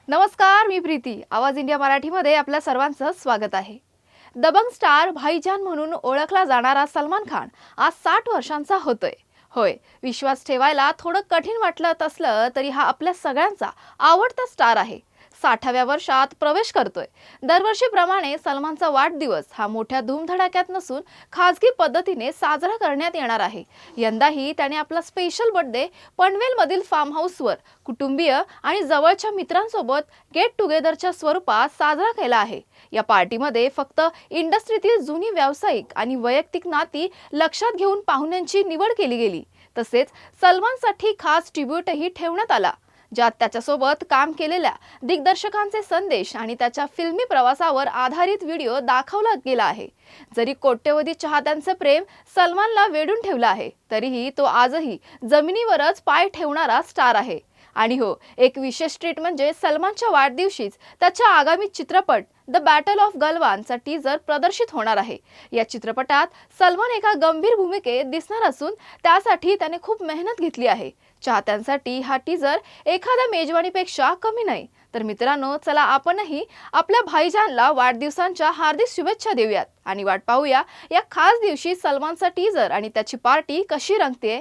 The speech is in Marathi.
नमस्कार, मी प्रीती. आवाज इंडिया मराठीमध्ये आपल्या सर्वांचं स्वागत आहे. दबंग स्टार भाईजान म्हणून ओळखला जाणारा सलमान खान आज 60 वर्षांचा होतोय. होय, विश्वास ठेवायला थोडं कठीण वाटत असलं तरी हा आपल्या सगळ्यांचा आवडता स्टार आहे. 60व्या वर्षात प्रवेश करतोय. दरवर्षीप्रमाणे सलमानचा वाढदिवस हा मोठ्या धूमधडाक्यात नसून खाजगी पद्धतीने साजरा करण्यात येणार आहे. यंदाही त्याने आपला स्पेशल बर्थडे पनवेलमधील फार्म हाऊसवर कुटुंबीय आणि जवळच्या मित्रांसोबत गेट टुगेदरच्या स्वरूपात साजरा केला आहे. या पार्टीमध्ये फक्त इंडस्ट्रीतील जुनी व्यावसायिक आणि वैयक्तिक नाती लक्षात घेऊन पाहुण्यांची निवड केली गेली. तसेच सलमानसाठी खास ट्रिब्यूटही ठेवण्यात आला, ज्यात त्याच्यासोबत काम केलेल्या दिग्दर्शकांचे संदेश आणि त्याच्या फिल्मी प्रवासावर आधारित व्हिडिओ दाखवला गेला आहे. जरी कोट्यवधी चाहत्यांचे प्रेम सलमानला वेढून ठेवलं आहे, तरीही तो आजही जमिनीवरच पाय ठेवणारा स्टार आहे. आणि हो, एक विशेष ट्रीट म्हणजे सलमानच्या वाढदिवशीच त्याच्या आगामी चित्रपट द बॅटल ऑफ गलवानचा टीजर प्रदर्शित होणार आहे. या चित्रपटात सलमान एका गंभीर भूमिकेत दिसणार असून त्यासाठी त्याने खूप मेहनत घेतली आहे. चाहत्यांसाठी हा टीजर एखाद्या मेजवानीपेक्षा कमी नाही. तर मित्रांनो, चला आपणही आपल्या भाईजानला वाढदिवसांच्या हार्दिक शुभेच्छा देऊयात आणि वाट पाहूया या खास दिवशी सलमानचा टीजर आणि त्याची पार्टी कशी रंगते.